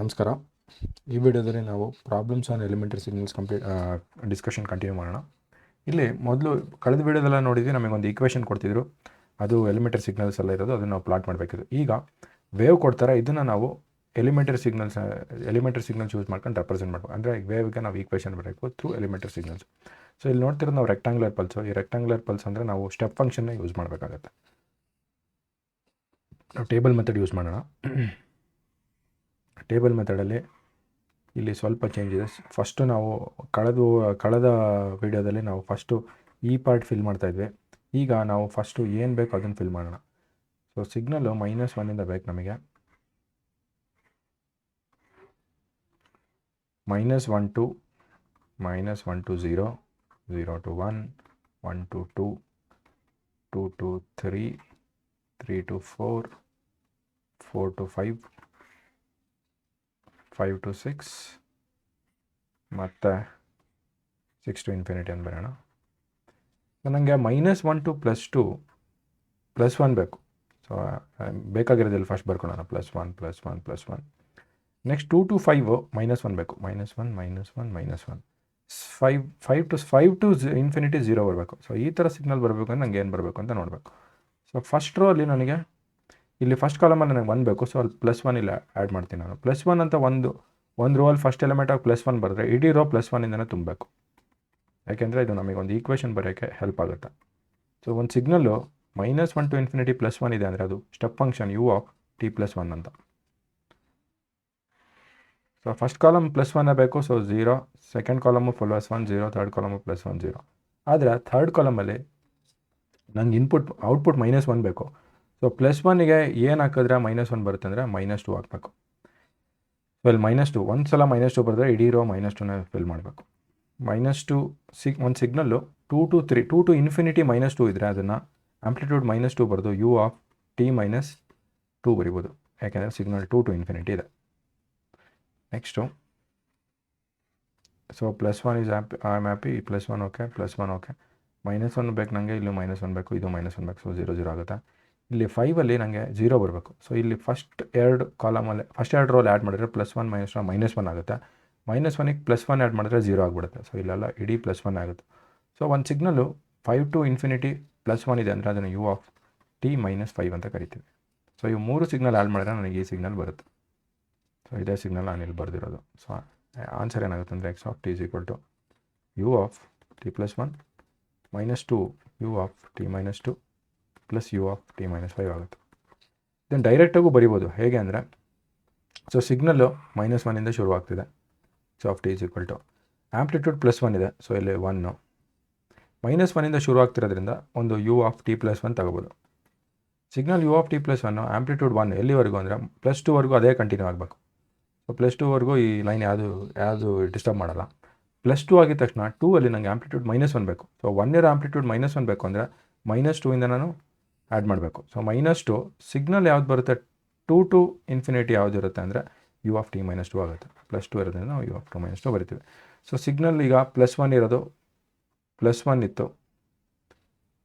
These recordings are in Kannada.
ನಮಸ್ಕಾರ. ಈ ವಿಡಿಯೋದಲ್ಲಿ ನಾವು problems on elementary signals discussion continue ಮಾಡೋಣ. ಇಲ್ಲಿ ಮೊದಲು ಕಳೆದ ವಿಡಿಯೋದೆಲ್ಲ ನೋಡಿದ್ವಿ, ನಮಗೊಂದು ಈಕ್ವೇಷನ್ ಕೊಡ್ತಿದ್ರು, ಅದು ಎಲಿಮೆಂಟರಿ ಸಿಗ್ನಲ್ಸ್ ಎಲ್ಲ ಇರೋದು, ಅದನ್ನು ನಾವು ಪ್ಲಾಟ್ ಮಾಡಬೇಕಿತ್ತು. ಈಗ ವೇವ್ ಕೊಡ್ತಾರೆ, ಇದನ್ನು ನಾವು ಎಲಿಮೆಂಟರಿ ಸಿಗ್ನಲ್ಸ್ ಯೂಸ್ ಮಾಡ್ಕೊಂಡು ರೆಪ್ರೆಸೆಂಟ್ ಮಾಡಬೇಕು. ಅಂದರೆ ವೇವ್ಗೆ ನಾವು ಈಕ್ವೇಷನ್ ಬರಬೇಕು ಥ್ರೂ ಎಲಿಮೆಂಟರಿ ಸಿಗ್ನಲ್ಸ್. ಸೊ ಇಲ್ಲಿ ನೋಡ್ತಿರೋದು ನಾವು ರೆಕ್ಟಾಂಗ್ಯುಲರ್ ಪಲ್ಸು. ಈ ರೆಕ್ಟಾಂಗ್ಯುಲರ್ ಪಲ್ಸ್ ಅಂದರೆ ನಾವು ಸ್ಟೆಪ್ ಫಂಕ್ಷನ್ನ ಯೂಸ್ ಮಾಡಬೇಕಾಗತ್ತೆ. ನಾವು ಟೇಬಲ್ ಮೆಥಡ್ ಯೂಸ್ ಮಾಡೋಣ. ಟೇಬಲ್ ಮೆಥಡಲ್ಲಿ ಇಲ್ಲಿ ಸ್ವಲ್ಪ ಚೇಂಜ್ ಇದೆ. ಫಸ್ಟು ನಾವು ಕಳೆದ ವಿಡಿಯೋದಲ್ಲಿ ನಾವು ಫಸ್ಟು ಈ ಪಾರ್ಟ್ ಫಿಲ್ ಮಾಡ್ತಾಯಿದ್ವಿ. ಈಗ ನಾವು ಫಸ್ಟು ಏನು ಬೇಕು ಅದನ್ನು ಫಿಲ್ ಮಾಡೋಣ. ಸೊ ಸಿಗ್ನಲ್ಲು -1ಇಂದ ಬೇಕು ನಮಗೆ. -1 to 0, 0 to 1, 1 to 2, 2 to 3, 3 to 4, 4 to 5, 5 to 6 ಮತ್ತು 6 to ಇನ್ಫಿನಿಟಿ ಅಂತ ಬರೋಣ. ನನಗೆ -1 to +2 +1 ಬೇಕು. ಸೊ ಬೇಕಾಗಿರೋದಿಲ್ಲ, ಫಸ್ಟ್ ಬರ್ಕೊಳ್ಳೋಣ. +1 +1 +1. ನೆಕ್ಸ್ಟ್ 2 to 5 -1 ಬೇಕು. -1 -1 -1 5 to ಇನ್ಫಿನಿಟಿ 0 ಬರಬೇಕು. ಸೊ ಈ ಥರ ಸಿಗ್ನಲ್ ಬರಬೇಕು ಅಂದರೆ ನನಗೆ ಏನು ಬರಬೇಕು ಅಂತ ನೋಡಬೇಕು. ಸೊ ಫಸ್ಟ್ ರೋ ಅಲ್ಲಿ ನನಗೆ ಇಲ್ಲಿ ಫಸ್ಟ್ ಕಾಲಮಲ್ಲಿ ನನಗೆ 1 ಬೇಕು. ಸೊ ಅಲ್ಲಿ +1 ಇಲ್ಲ ಆ್ಯಡ್ ಮಾಡ್ತೀನಿ ನಾನು. +1 ಅಂತ ಒಂದು ರೋ ಅಲ್ಲಿ ಫಸ್ಟ್ ಎಲಿಮೆಂಟಾಗಿ +1 ಬರೆದ್ರೆ ಇಡೀ ರೋ +1ಇಂದನೇ ತುಂಬಬೇಕು. ಯಾಕೆಂದರೆ ಇದು ನಮಗೆ ಒಂದು ಈಕ್ವೇಷನ್ ಬರೋಕ್ಕೆ ಹೆಲ್ಪ್ ಆಗುತ್ತೆ. ಸೊ ಒಂದು ಸಿಗ್ನಲ್ಲು -1 to ಇನ್ಫಿನಿಟಿ +1 ಇದೆ ಅಂದರೆ ಅದು ಸ್ಟೆಪ್ ಫಂಕ್ಷನ್ u(t+1) ಅಂತ. ಸೊ ಫಸ್ಟ್ ಕಾಲಮ್ +1 ಬೇಕು. So 0, second column +1 0, third column +1 0. ಆದರೆ ಥರ್ಡ್ ಕಾಲಮಲ್ಲಿ ನಂಗೆ ಔಟ್ಪುಟ್ -1 ಬೇಕು. ಸೊ +1ಗೆ ಏನು ಹಾಕಿದ್ರೆ -1 ಬರುತ್ತೆ ಅಂದರೆ -2 ಹಾಕಬೇಕು. ಸೊ ಇಲ್ಲಿ -2 ಒಂದು ಸಲ -2 ಬರೆದ್ರೆ ಇಡೀ ರೋ -2ನ ಫಿಲ್ ಮಾಡಬೇಕು. -2 ಒಂದು ಸಿಗ್ನಲ್ಲು 2 to 3, 2 to ಇನ್ಫಿನಿಟಿ -2 ಇದ್ದರೆ ಅದನ್ನು ಆಂಪ್ಲಿಟ್ಯೂಡ್ -2 ಬರೆದು u(t-2) ಬರಿಬೋದು. ಯಾಕೆಂದರೆ ಸಿಗ್ನಲ್ 2 to ಇನ್ಫಿನಿಟಿ ಇದೆ. Next so +1 is I am happy. +1 okay, +1 okay. -1 ಬೇಕು ನನಗೆ, ಇಲ್ಲೂ -1 ಬೇಕು, ಇದು -1 ಬೇಕು. ಸೊ 0 0 ಆಗುತ್ತೆ. ಇಲ್ಲಿ 5ಅಲ್ಲಿ ನನಗೆ 0 ಬರಬೇಕು. ಸೊ ಇಲ್ಲಿ ಫಸ್ಟ್ ಎರಡು ರೋಲ್ ಆ್ಯಡ್ ಮಾಡಿದ್ರೆ +1 -1 ಆಗುತ್ತೆ. -1ಗೆ +1 ಆ್ಯಡ್ ಮಾಡಿದ್ರೆ 0 ಆಗಿಬಿಡುತ್ತೆ. ಸೊ ಇಲ್ಲೆಲ್ಲ ಇಡೀ +1 ಆಗುತ್ತೆ. ಸೊ ಒಂದು ಸಿಗ್ನಲ್ಲು 5 to ಇನ್ಫಿನಿಟಿ +1 ಇದೆ ಅಂದರೆ ಅದನ್ನು u(t-5) ಅಂತ ಕರಿತೀವಿ. ಸೊ ಇವು 3 ಸಿಗ್ನಲ್ ಆ್ಯಡ್ ಮಾಡಿದ್ರೆ ನನಗೆ ಈ ಸಿಗ್ನಲ್ ಬರುತ್ತೆ. ಸೊ ಇದೇ ಸಿಗ್ನಲ್ ನಾನು ಇಲ್ಲಿ ಬರೆದಿರೋದು. ಸೊ ಆನ್ಸರ್ ಏನಾಗುತ್ತೆ ಅಂದರೆ x(t) = u(t+1) -2 u(t-2) + u(t-5) ಆಗುತ್ತೆ. ಇದನ್ನು ಡೈರೆಕ್ಟಾಗೂ ಬರಿಬೋದು. ಹೇಗೆ ಅಂದರೆ, ಸೊ ಸಿಗ್ನಲ್ಲು -1ಇಂದ ಶುರುವಾಗ್ತಿದೆ. x(t) = ಆಂಪ್ಲಿಟ್ಯೂಡ್ +1 ಇದೆ. ಸೊ ಇಲ್ಲಿ 1 -1ಇಂದ ಶುರುವಾಗ್ತಿರೋದ್ರಿಂದ ಒಂದು u(t+1) ತಗೋಬೋದು. ಸಿಗ್ನಲ್ u(t+1) ಆಂಪ್ಲಿಟ್ಯೂಡ್ 1 ಎಲ್ಲಿವರೆಗೂ ಅಂದರೆ +2ವರೆಗೂ ಅದೇ ಕಂಟಿನ್ಯೂ ಆಗಬೇಕು. ಸೊ +2ವರೆಗೂ ಈ ಲೈನ್ ಯಾವುದು ಡಿಸ್ಟರ್ಬ್ ಮಾಡಲ್ಲ. +2 ಆಗಿದ ತಕ್ಷಣ 2ಅಲ್ಲಿ ನನಗೆ ಆಂಪ್ಲಿಟ್ಯೂಡ್ -1 ಬೇಕು. ಸೊ 1 ಇರೋ ಆಂಪ್ಲಿಟ್ಯೂಡ್ -1 ಬೇಕು ಅಂದರೆ -2ಇಂದ ನಾನು ಆ್ಯಡ್ ಮಾಡಬೇಕು. ಸೊ -2 ಸಿಗ್ನಲ್ ಯಾವ್ದು ಬರುತ್ತೆ 2 to ಇನ್ಫಿನಿಟಿ ಯಾವ್ದು ಇರುತ್ತೆ ಅಂದರೆ u(t-2) ಆಗುತ್ತೆ. +2 ಇರೋದ್ರಿಂದ ನಾವು u(t-2) ಬರಿತೀವಿ. ಸೊ ಸಿಗ್ನಲ್ ಈಗ +1 ಇರೋದು +1 ಇತ್ತು,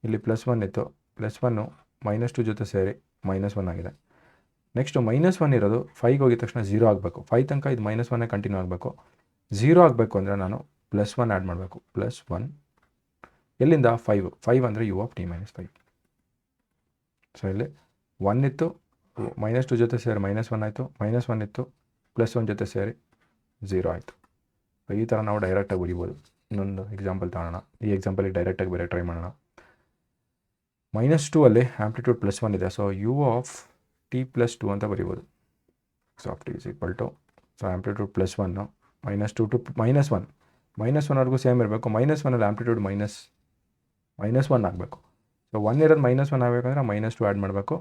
ಇಲ್ಲಿ +1 ಇತ್ತು. +1 -2 ಜೊತೆ ಸೇರಿ -1 ಆಗಿದೆ. ನೆಕ್ಸ್ಟು -1 ಇರೋದು 5ಗೆ ಹೋಗಿದ ತಕ್ಷಣ 0 ಆಗಬೇಕು. 5 ತನಕ ಇದು -1 ಕಂಟಿನ್ಯೂ ಆಗಬೇಕು. 0 ಆಗಬೇಕು ಅಂದರೆ ನಾನು +1 ಆ್ಯಡ್ ಮಾಡಬೇಕು. +1 ಎಲ್ಲಿಂದ 5 ಅಂದರೆ u(t-5). ಸೊ ಇಲ್ಲಿ 1 ಇತ್ತು, -2 ಜೊತೆ ಸೇರಿ -1 ಆಯಿತು. -1 ಇತ್ತು, +1 ಜೊತೆ ಸೇರಿ 0 ಆಯಿತು. ಸೊ ಈ ಥರ ನಾವು ಡೈರೆಕ್ಟಾಗಿ ಬರಿಬೋದು. ಇನ್ನೊಂದು ಎಕ್ಸಾಂಪಲ್ ತಗೋಣ. ಈ ಎಕ್ಸಾಂಪಲಿಗೆ ಡೈರೆಕ್ಟಾಗಿ ಬೇರೆ ಟ್ರೈ ಮಾಡೋಣ. -2 ಅಲ್ಲಿ ಆಂಪ್ಲಿಟ್ಯೂಡ್ +1 ಇದೆ. ಸೊ u(t+2) ಅಂತ ಬರಿಬೋದು. x(t) = ಸೊ ಆಂಪ್ಲಿಟ್ಯೂಡ್ +1 -2 to -1 -1ವರೆಗೂ ಸೇಮ್ ಇರಬೇಕು. -1ಅಲ್ಲಿ ಆಂಪ್ಲಿಟ್ಯೂಡ್ -1 ಆಗಬೇಕು. ಸೊ 1 ಇರೋದು -1 ಆಗಬೇಕಂದ್ರೆ -2 ಆ್ಯಡ್ ಮಾಡಬೇಕು.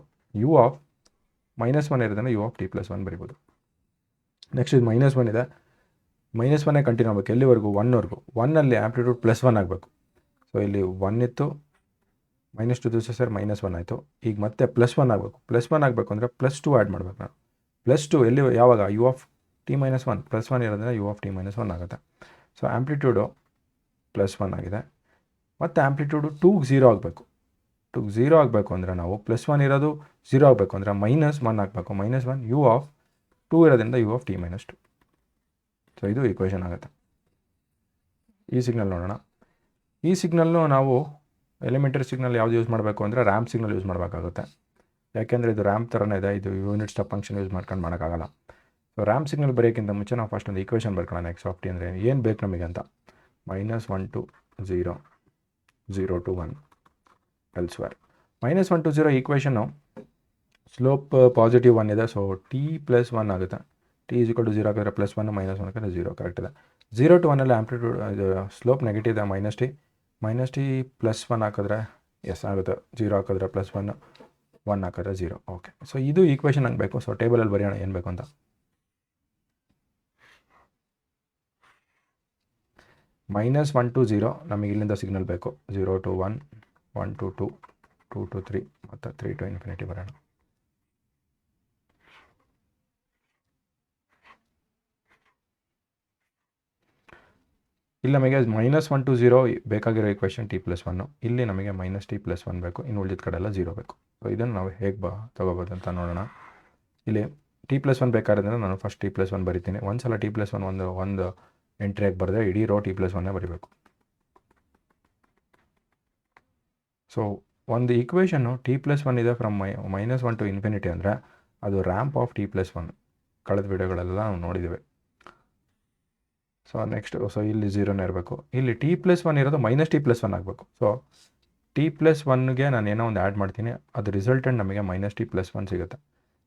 -1 ಇರೋದನ್ನು u(t+1) ಬರಿಬೋದು. ನೆಕ್ಸ್ಟ್ ಇದು -1 ಇದೆ, -1 ಕಂಟಿನ್ಯೂ ಆಗಬೇಕು. ಎಲ್ಲಿವರೆಗೂ 1ವರೆಗೂ. 1ಅಲ್ಲಿ ಆಂಪ್ಲಿಟ್ಯೂಡ್ +1 ಆಗಬೇಕು. ಸೊ ಇಲ್ಲಿ 1 ಇತ್ತು, -2 ಜೊತೆ ಸೇರಿ -1 ಆಯಿತು. ಈಗ ಮತ್ತೆ +1 ಆಗಬೇಕು. +1 ಆಗಬೇಕು ಅಂದರೆ +2 ಆ್ಯಡ್ ಮಾಡಬೇಕು ನಾನು. +2 ಯಾವಾಗ u(t-1) +1 ಇರೋದ್ರಿಂದ u(t-1) ಆಗುತ್ತೆ. ಸೊ ಆಂಪ್ಲಿಟ್ಯೂಡು +1 ಆಗಿದೆ. ಮತ್ತು ಆಂಪ್ಲಿಟ್ಯೂಡು 2ಗೆ 0 ಆಗಬೇಕು. 2ಗೆ 0 ಆಗಬೇಕು ಅಂದರೆ ನಾವು +1 ಇರೋದು 0 ಆಗಬೇಕು ಅಂದರೆ -1 ಆಗಬೇಕು. -1 2 ಇರೋದ್ರಿಂದ u of t minus 2. So ಇದು ಈಕ್ವೇಷನ್ ಆಗುತ್ತೆ. ಈ ಸಿಗ್ನಲ್ ನೋಡೋಣ. ಈ ಸಿಗ್ನಲ್ನು ನಾವು ಎಲಿಮೆಂಟರಿ ಸಿಗ್ನಲ್ ಯಾವ್ದು ಯೂಸ್ ಮಾಡಬೇಕು ಅಂದರೆ ರ್ಯಾಂಪ್ ಸಿಗ್ನಲ್ ಯೂಸ್ ಮಾಡಬೇಕಾಗುತ್ತೆ. ಯಾಕೆಂದರೆ ಇದು ರ್ಯಾಂಪ್ ಥರನೇ ಇದೆ, ಇದು ಯೂನಿಟ್ ಸ್ಟೆಪ್ ಫಂಕ್ಷನ್ ಯೂಸ್ ಮಾಡ್ಕೊಂಡು ಮಾಡೋಕ್ಕಾಗಲ್ಲ. ಸೊ ರ್ಯಾಂಪ್ ಸಿಗ್ನಲ್ ಬರೆಯೋಕ್ಕಿಂತ ಮುಂಚೆ ನಾವು ಫಸ್ಟ್ ಒಂದು ಈಕ್ವೇಷನ್ ಬರ್ಕೊಳ್ಳೋಣ. ಎಕ್ಸ್ ಆಫ್ ಟಿ ಅಂದರೆ ಏನು ಬೇಕು ನಮಗೆ ಅಂತ. -1 to 0, 0 to 1 ಎಲ್ಸ್ವೇರ್. -1 to 0 ಈಕ್ವೇಷನ್ನು ಸ್ಲೋಪ್ ಪಾಸಿಟಿವ್ 1 ಇದೆ. ಸೊ ಟಿ ಪ್ಲಸ್ 1 ಆಗುತ್ತೆ. ಟಿ ಈಸ್ ಈಕ್ವಲ್ ಟು 0 ಹಾಕಿದ್ರೆ +1, -1 ಹಾಕಿದ್ರೆ 0 ಕರೆಕ್ಟ್ ಇದೆ. 0 to 1 ಅಲ್ಲಿ ಆಂಪ್ಲಿಟ್ಯೂಡ್ ಇದು ಸ್ಲೋಪ್ ನೆಗೆಟಿವ್ ಇದೆ, -t +1 ಹಾಕಿದ್ರೆ ಎಸ್ ಆಗುತ್ತೆ, 0 ಹಾಕಿದ್ರೆ +1, 1 ಹಾಕಿದ್ರೆ 0. ಓಕೆ, ಸೊ ಇದು ಈಕ್ವೇಷನ್ ಹಂಗೆ ಬೇಕು. ಸೊ ಟೇಬಲಲ್ಲಿ ಬರೆಯೋಣ ಏನು ಬೇಕು ಅಂತ. -1 to 0 ನಮಗೆ ಇಲ್ಲಿಂದ ಸಿಗ್ನಲ್ ಬೇಕು. 0 to 1, 1 to 2, 2 to 3 ಮತ್ತು 3 to ಇನ್ಫಿನಿಟಿ ಬರೋಣ. ಇಲ್ಲಿ ನಮಗೆ -1 to 0 ಬೇಕಾಗಿರೋ ಈಕ್ವೇಷನ್ t+1. ಇಲ್ಲಿ ನಮಗೆ -t+1 ಬೇಕು, ಇನ್ನು ಉಳಿದ ಕಡೆ ಎಲ್ಲ 0 ಬೇಕು. ಸೊ ಇದನ್ನು ನಾವು ಹೇಗೆ ತೊಗೋಬೋದು ಅಂತ ನೋಡೋಣ. ಇಲ್ಲಿ t+1 ಬೇಕಾದ್ರೆ ನಾನು ಫಸ್ಟ್ t+1 ಬರಿತೀನಿ. ಒಂದ್ಸಲ t+1 ಒಂದು ಎಂಟ್ರಿಯಾಗಿ ಬರೆದ್ರೆ ಇಡೀ ರೋ t+1 ಬರಿಬೇಕು. ಸೊ ಒಂದು ಈಕ್ವೇಷನ್ನು t+1 ಇದೆ ಫ್ರಮ್ -1 to ಇನ್ಫಿನಿಟಿ ಅಂದರೆ ಅದು ರ್ಯಾಂಪ್ ಆಫ್ t+1. ಕಳೆದ ವಿಡಿಯೋಗಳೆಲ್ಲ ನಾವು ನೋಡಿದ್ದೀವಿ. ಸೊ ಸೊ ಇಲ್ಲಿ 0ನೇ ಇರಬೇಕು. ಇಲ್ಲಿ t+1 ಇರೋದು -t+1 ಆಗಬೇಕು. ಸೊ t+1ಗೆ ನಾನು ಏನೋ ಒಂದು ಆ್ಯಡ್ ಮಾಡ್ತೀನಿ, ಅದು ರಿಸಲ್ಟೆಂಟ್ ನಮಗೆ -t+1 ಸಿಗುತ್ತೆ.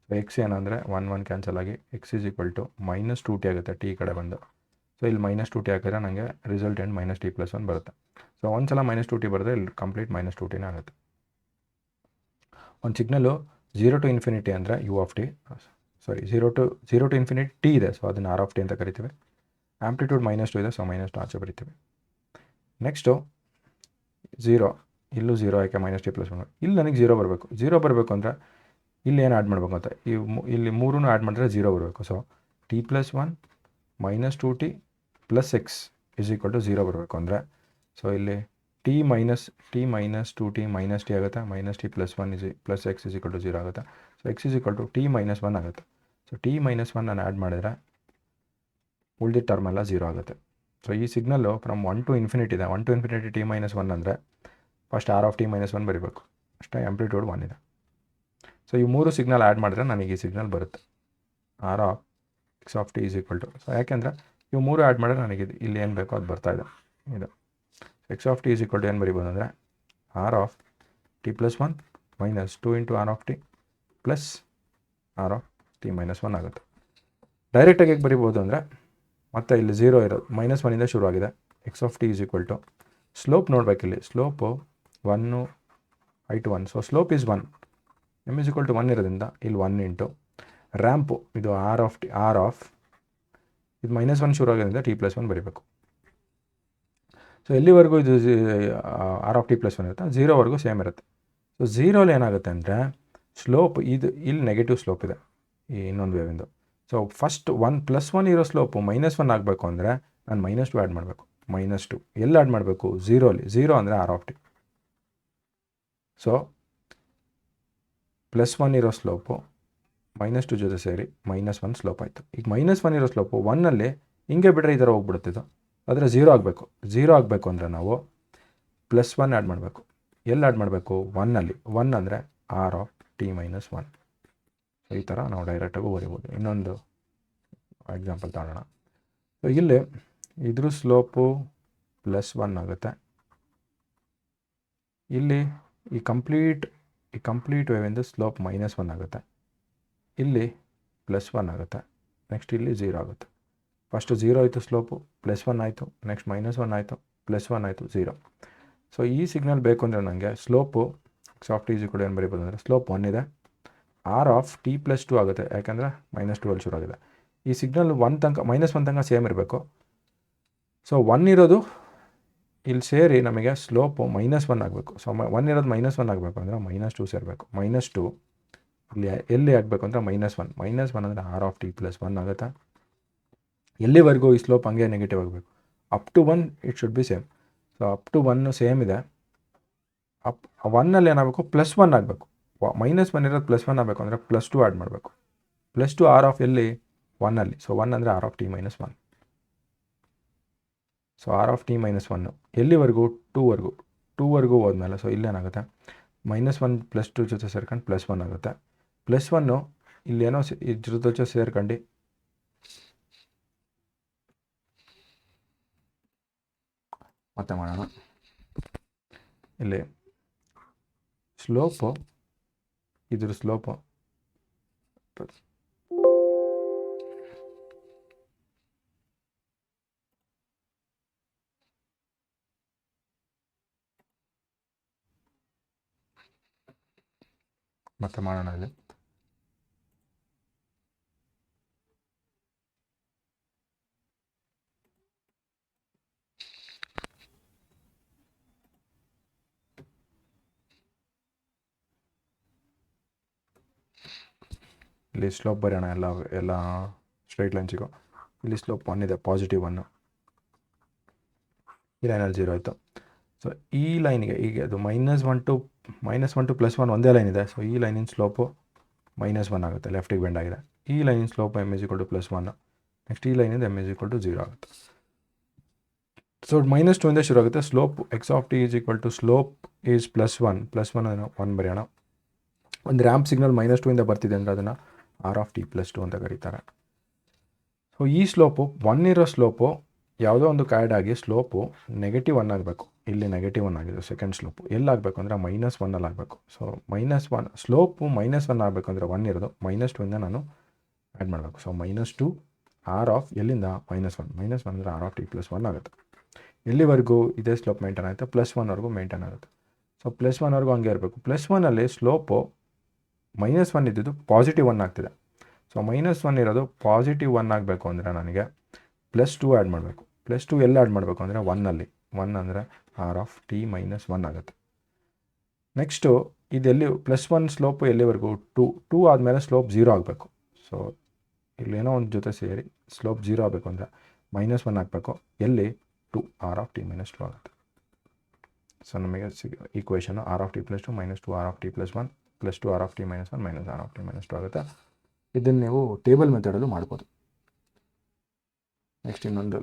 ಸೊ ಎಕ್ಸ್ ಏನಂದರೆ 1 ಕ್ಯಾನ್ಸಲ್ ಆಗಿ X is equal to -2t ಆಗುತ್ತೆ ಟಿ ಕಡೆ ಬಂದು. ಸೊ ಇಲ್ಲಿ -2t ಹಾಕಿದ್ರೆ ನನಗೆ ರಿಸಲ್ಟೆಂಟ್ -t+1 ಬರುತ್ತೆ. ಸೊ ಒಂದು ಸಲ -2t ಬರೆದ್ರೆ ಇಲ್ಲಿ ಕಂಪ್ಲೀಟ್ -2tನೇ ಆಗುತ್ತೆ. ಒಂದು ಸಿಗ್ನಲ್ಲು 0 to ಇನ್ಫಿನಿಟಿ ಅಂದರೆ u of t, sorry 0 to infinity t ಇದೆ. ಸೊ ಅದನ್ನು ಆರ್ ಆಫ್ ಟಿ ಅಂತ ಕರಿತೀವಿ. ಆಂಪ್ಲಿಟ್ಯೂಡ್ -2 ಇದೆ, ಸೊ -2 ಆಚೆ ಬರಿತೀವಿ. ನೆಕ್ಸ್ಟು 0, ಇಲ್ಲೂ 0 ಯಾಕೆ -t+1. ಇಲ್ಲಿ ನನಗೆ 0 ಬರಬೇಕು. 0 ಬರಬೇಕು ಅಂದರೆ ಇಲ್ಲಿ ಏನು ಆ್ಯಡ್ ಮಾಡಬೇಕು ಅಂತ, ಇಲ್ಲಿ 3 ಆ್ಯಡ್ ಮಾಡಿದ್ರೆ 0 ಬರಬೇಕು. So t+1 -2t + x is equal to 0 ಬರಬೇಕು ಅಂದರೆ, ಸೊ ಇಲ್ಲಿ t -2t -t ಆಗುತ್ತೆ, -t+1 + x is equal to 0 ಆಗುತ್ತೆ. So x is equal to t -1 ಆಗುತ್ತೆ. ಸೊ t -1 ನಾನು ಆ್ಯಡ್ ಮಾಡಿದರೆ ಉಳಿದ ಟರ್ಮ್ ಎಲ್ಲ 0 ಆಗುತ್ತೆ. ಸೊ ಈ ಸಿಗ್ನಲ್ಲು ಫ್ರಮ್ 1 to ಇನ್ಫಿನಿಟಿ ಇದೆ. 1 to ಇನ್ಫಿನಿಟಿ t -1 ಅಂದರೆ ಫಸ್ಟ್ ಆರ್ ಆಫ್ ಟಿ -1 ಬರೀಬೇಕು. ಅಷ್ಟೇ, ಆಂಪ್ಲಿಟ್ಯೂಡ್ 1 ಇದೆ. ಸೊ ಈ 3 ಸಿಗ್ನಲ್ ಆ್ಯಡ್ ಮಾಡಿದ್ರೆ ನನಗೆ ಈ ಸಿಗ್ನಲ್ ಬರುತ್ತೆ, r of x of t is equal to. So ಯಾಕೆಂದರೆ ಇವು 3 ಆ್ಯಡ್ ಮಾಡಿದ್ರೆ ನನಗೆ ಇಲ್ಲಿ ಏನು ಬೇಕೋ ಅದು ಬರ್ತಾಯಿದೆ. ಇದು x of t is equal to ಏನು ಬರಿಬೋದು ಅಂದರೆ r of t+1 -2 × r of t plus r of t -1 ಆಗುತ್ತೆ. ಡೈರೆಕ್ಟಾಗಿ ಹೇಗೆ ಬರಿಬೋದು ಅಂದರೆ, ಮತ್ತು ಇಲ್ಲಿ 0 ಇರೋದು -1ಇಂದ ಶುರುವಾಗಿದೆ. X of t is equal to slope ನೋಡಬೇಕಿಲ್ಲಿ, slope 1 i to 1. So slope is 1, m is equal to 1 ಇರೋದ್ರಿಂದ ಇಲ್ಲಿ 1 ಇಂಟು ರ್ಯಾಂಪು ಇದು ಆರ್ ಆಫ್ ಇದು -1 ಶುರುವಾಗೋದ್ರಿಂದ t+1 ಬರೀಬೇಕು. ಸೊ ಎಲ್ಲಿವರೆಗೂ ಇದು ಆರ್ ಆಫ್ t+1 ಇರುತ್ತೆ, 0ವರೆಗೂ ಸೇಮ್ ಇರುತ್ತೆ. ಸೊ 0ಅಲ್ಲಿ ಏನಾಗುತ್ತೆ ಅಂದರೆ ಸ್ಲೋಪ್ ಇದು ಇಲ್ಲಿ ನೆಗೆಟಿವ್ ಸ್ಲೋಪ್ ಇದೆ ಈ ಇನ್ನೊಂದು ವೇವಿಂದು. ಸೊ ಫಸ್ಟ್ 1+1 ಇರೋ ಸ್ಲೋಪು -1 ಆಗಬೇಕು ಅಂದರೆ ನಾನು -2 ಆ್ಯಡ್ ಮಾಡಬೇಕು. -2 ಎಲ್ಲಿ ಆ್ಯಡ್ ಮಾಡಬೇಕು, 0ಅಲ್ಲಿ. 0 ಅಂದರೆ ಆರ್ ಆಫ್ ಟಿ. ಸೊ +1 ಇರೋ ಸ್ಲೋಪು -2 ಜೊತೆ ಸೇರಿ -1 ಸ್ಲೋಪ್ ಆಯಿತು. ಈಗ -1 ಇರೋ ಸ್ಲೋಪು 1ಅಲ್ಲಿ ಹಿಂಗೆ ಬಿಟ್ಟರೆ ಈ ಥರ ಹೋಗ್ಬಿಡುತ್ತೆ ಇದು, ಆದರೆ 0 ಆಗಬೇಕು. 0 ಆಗಬೇಕು ಅಂದರೆ ನಾವು +1 ಆ್ಯಡ್ ಮಾಡಬೇಕು. ಎಲ್ಲಿ ಆ್ಯಡ್ ಮಾಡಬೇಕು, 1ಅಲ್ಲಿ. 1 ಅಂದರೆ ಆರ್ ಆಫ್ ಟಿ -1. ಸೊ ಈ ಥರ ನಾವು ಡೈರೆಕ್ಟಾಗೂ ಬರಿಬೋದು. ಇನ್ನೊಂದು ಎಕ್ಸಾಂಪಲ್ ತಗೊಳ್ಳೋಣ. ಸೊ ಇಲ್ಲಿ ಇದ್ರ ಸ್ಲೋಪು +1 ಆಗುತ್ತೆ. ಇಲ್ಲಿ ಈ ಕಂಪ್ಲೀಟ್ ವೇವಿಂದ ಸ್ಲೋಪ್ -1 ಆಗುತ್ತೆ. ಇಲ್ಲಿ +1 ಆಗುತ್ತೆ. ನೆಕ್ಸ್ಟ್ ಇಲ್ಲಿ 0 ಆಗುತ್ತೆ. ಫಸ್ಟು 0 ಆಯಿತು ಸ್ಲೋಪು, +1 ಆಯಿತು, ನೆಕ್ಸ್ಟ್ -1 ಆಯಿತು, +1 ಆಯಿತು, 0. ಸೊ ಈ ಸಿಗ್ನಲ್ ಬೇಕು ಅಂದರೆ ನನಗೆ ಸ್ಲೋಪು ಸಾಫ್ಟ್ ಈಸಿ ಕೂಡ ಏನು ಬರೀಬೋದು ಅಂದರೆ ಸ್ಲೋಪ್ 1 ಇದೆ, ಆರ್ ಆಫ್ t+2 ಆಗುತ್ತೆ. ಯಾಕಂದರೆ -2 ಅಲ್ಲಿ ಶುರು ಆಗಿದೆ. ಈ ಸಿಗ್ನಲ್ 1 ತನಕ -1 ತನಕ ಸೇಮ್ ಇರಬೇಕು. ಸೊ 1 ಇರೋದು ಇಲ್ಲಿ ಸೇರಿ ನಮಗೆ ಸ್ಲೋಪು -1 ಆಗಬೇಕು. ಸೊ 1 ಇರೋದು -1 ಆಗಬೇಕು ಅಂದರೆ -2 ಸೇರಬೇಕು. -2 ಇಲ್ಲಿ ಎಲ್ಲಿ ಆಗಬೇಕು ಅಂದರೆ -1 ಅಂದರೆ ಆರ್ ಆಫ್ t+1 ಆಗುತ್ತೆ. ಎಲ್ಲಿವರೆಗೂ ಈ ಸ್ಲೋಪ್ ಹಂಗೆ ನೆಗೆಟಿವ್ ಆಗಬೇಕು, up to 1 it should be same. So up to 1 same ಇದೆ. 1ಅಲ್ಲಿ ಏನಾಗಬೇಕು, +1 ಆಗಬೇಕು. -1 ಇರೋದು +1 ಆಗಬೇಕು ಅಂದರೆ +2 ಆ್ಯಡ್ ಮಾಡಬೇಕು. +2 ಆರ್ ಆಫ್ ಎಲ್ಲಿ 1ಅಲ್ಲಿ. ಸೊ 1 ಅಂದರೆ r of t minus 1. So r of t minus 1 ಎಲ್ಲಿವರೆಗೂ? 2ವರೆಗೂ ಹೋದ್ಮೇಲೆ ಸೊ ಇಲ್ಲೇನಾಗುತ್ತೆ, -1 + 2 ಜೊತೆ ಸೇರ್ಕೊಂಡು +1 ಆಗುತ್ತೆ. +1 ಇಲ್ಲೇನೋ ಇದ್ರ ಜೊತೆ ಸೇರ್ಕೊಂಡು ಮತ್ತೆ ಮಾಡೋಣ. ಇಲ್ಲಿ ಸ್ಲೋಪು, ಇದ್ರ ಸ್ಲೋಪು ಮತ್ತೆ ಮಾಡೋಣ. ಇಲ್ಲಿ ಸ್ಲೋಪ್ ಬರೆಯೋಣ ಎಲ್ಲ ಸ್ಟ್ರೈಟ್ ಲೈನ್ಸಿಗೂ. ಇಲ್ಲಿ ಸ್ಲೋಪ್ 1 ಇದೆ, +1. ಈ ಲೈನಲ್ಲಿ 0 ಆಯಿತು. ಸೊ ಈ ಲೈನಿಗೆ ಈಗ ಅದು -1 to +1 ಒಂದೇ ಲೈನ್ ಇದೆ. ಸೊ ಈ ಲೈನಿನ ಸ್ಲೋಪು -1 ಆಗುತ್ತೆ, ಲೆಫ್ಟಿಗೆ ಬೆಂಡ್ ಆಗಿದೆ. ಈ ಲೈನಿನ ಸ್ಲೋಪ್ m = +1. ನೆಕ್ಸ್ಟ್ ಈ ಲೈನಿಂದ m = 0 ಆಗುತ್ತೆ. ಸೊ -2 ಇಂದ ಶುರು ಆಗುತ್ತೆ. Slope x of t slope is +1 ಅಂದರೆ 1 ಬರೆಯೋಣ. ಒಂದು ರ್ಯಾಂಪ್ ಸಿಗ್ನಲ್ -2 ಇಂದ ಬರ್ತಿದೆ ಅಂದರೆ ಅದನ್ನು ಆರ್ ಆಫ್ ಟಿ +2 ಅಂತ ಕರೀತಾರೆ. ಸೊ ಈ ಸ್ಲೋಪು 1 ಇರೋ ಸ್ಲೋಪು ಯಾವುದೋ ಒಂದು ಆ್ಯಡ್ ಆಗಿ ಸ್ಲೋಪು -1 ಆಗಬೇಕು. ಇಲ್ಲಿ -1 ಆಗಿದೆ ಸೆಕೆಂಡ್ ಸ್ಲೋಪು. ಎಲ್ಲಾಗಬೇಕು ಅಂದರೆ -1 ಆಗಬೇಕು. ಸೊ -1 ಸ್ಲೋಪು -1 ಆಗಬೇಕು ಅಂದರೆ 1 ಇರೋದು, -2 ಇಂದ ನಾನು ಆ್ಯಡ್ ಮಾಡಬೇಕು. ಸೊ -2 ಆರ್ ಆಫ್ ಎಲ್ಲಿಂದ -1 ಅಂದರೆ ಆರ್ ಆಫ್ ಟಿ +1 ಆಗುತ್ತೆ. ಎಲ್ಲಿವರೆಗೂ ಇದೇ ಸ್ಲೋಪ್ ಮೇಂಟೈನ್ ಆಗುತ್ತೆ? +1ವರೆಗೂ ಮೇಂಟೈನ್ ಆಗುತ್ತೆ. ಸೊ +1ವರೆಗೂ ಹಂಗೆ ಇರಬೇಕು. +1ಅಲ್ಲಿ ಸ್ಲೋಪು -1 ಇದ್ದಿದ್ದು +1 ಆಗ್ತಿದೆ. ಸೊ -1 ಇರೋದು +1 ಆಗಬೇಕು ಅಂದರೆ ನನಗೆ +2 ಆ್ಯಡ್ ಮಾಡಬೇಕು. +2 ಎಲ್ಲಿ ಆ್ಯಡ್ ಮಾಡಬೇಕು ಅಂದರೆ 1ಅಲ್ಲಿ. 1 ಅಂದರೆ ಆರ್ ಆಫ್ ಟಿ -1 ಆಗುತ್ತೆ. ನೆಕ್ಸ್ಟು ಇದೆಲ್ಲಿ +1 ಸ್ಲೋಪು ಎಲ್ಲಿವರೆಗೂ? 2 ಆದಮೇಲೆ ಸ್ಲೋಪ್ 0 ಆಗಬೇಕು. ಸೊ ಇಲ್ಲೇನೋ ಒಂದು ಜೊತೆ ಸೇರಿ ಸ್ಲೋಪ್ 0 ಆಗಬೇಕು ಅಂದರೆ -1 ಆಗಬೇಕು. ಎಲ್ಲಿ? 2 ಆರ್ ಆಫ್ ಟಿ -2 ಆಗುತ್ತೆ. ಸೊ ನಮಗೆ equation r of t +2 -2 r of t +1 +2 r of t -1 r of t -2 ಆಗುತ್ತೆ. ಇದನ್ನು ನೀವು ಟೇಬಲ್ ಮೆಥಡಲ್ಲೂ ಮಾಡ್ಬೋದು. ನೆಕ್ಸ್ಟ್ ಇನ್ನೊಂದು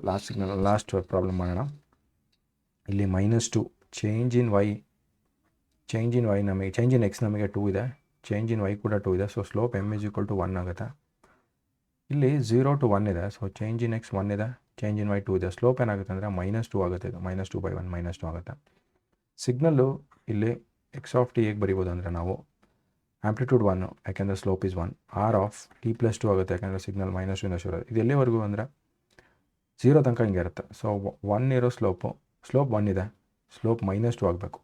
ಲಾಸ್ಟ್ ಪ್ರಾಬ್ಲಮ್ ಮಾಡೋಣ. ಇಲ್ಲಿ -2 ಚೇಂಜ್ ಇನ್ x ನಮಗೆ 2 ಇದೆ, ಚೇಂಜ್ ಇನ್ y ಕೂಡ 2 ಇದೆ. ಸೊ ಸ್ಲೋಪ್ m = 1 ಆಗುತ್ತೆ. ಇಲ್ಲಿ 0 to 1 ಇದೆ. ಸೊ ಚೇಂಜ್ ಇನ್ x 1 ಇದೆ, ಚೇಂಜ್ ಇನ್ y 2 ಇದೆ. ಸ್ಲೋಪ್ ಏನಾಗುತ್ತೆ ಅಂದರೆ -2 ಆಗುತ್ತೆ. ಇದು -2/1 -2 ಆಗುತ್ತೆ. ಸಿಗ್ನಲ್ಲು ಇಲ್ಲಿ x ಆಫ್ ಟಿ ಹೇಗೆ ಬರಿಬೋದು ಅಂದರೆ ನಾವು ಆಂಪ್ಲಿಟ್ಯೂಡ್ 1 ಯಾಕೆಂದರೆ slope is 1, r of t +2 ಆಗುತ್ತೆ ಯಾಕೆಂದರೆ ಸಿಗ್ನಲ್ -2 ಇಂದ ಶುರು ಆಗುತ್ತೆ. ಇದು ಎಲ್ಲಿವರೆಗೂ ಅಂದರೆ 0 ತನಕ ಹಿಂಗೆ ಇರುತ್ತೆ. ಸೊ 1 ಇರೋ ಸ್ಲೋಪ್ 1 ಇದೆ, ಸ್ಲೋಪ್ -2 ಆಗಬೇಕು.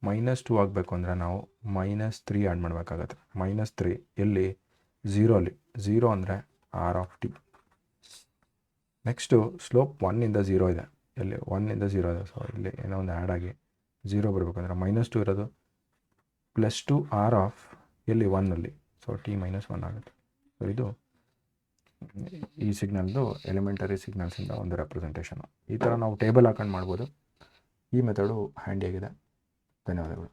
-2 ಆಗಬೇಕು ಅಂದರೆ ನಾವು -3 ಆ್ಯಡ್ ಮಾಡಬೇಕಾಗತ್ತೆ. -3 ಎಲ್ಲಿ? 0ಅಲ್ಲಿ. 0 ಅಂದರೆ r of t. Next slope 1 ಇಂದ 0 ಇದೆ. ಎಲ್ಲಿ? 1 ಇಂದ 0 ಇದೆ. ಸೊ ಇಲ್ಲಿ ಏನೋ ಒಂದು ಆ್ಯಡ್ ಆಗಿ 0 ಬರಬೇಕು ಅಂದರೆ -2 ಇರೋದು +2 ಆರ್ ಆಫ್ ಎಲ್ಲಿ? 1ಅಲ್ಲಿ. ಸೊ ಟಿ -1 ಆಗುತ್ತೆ. ಸೊ ಇದು ಈ ಸಿಗ್ನಲ್ದು ಎಲಿಮೆಂಟರಿ ಸಿಗ್ನಲ್ಸಿಂದ ಒಂದು ರೆಪ್ರೆಸೆಂಟೇಷನು. ಈ ಥರ ನಾವು ಟೇಬಲ್ ಹಾಕೊಂಡು ಮಾಡ್ಬೋದು. ಈ ಮೆಥಡು ಹ್ಯಾಂಡಿಯಾಗಿದೆ. ಧನ್ಯವಾದಗಳು.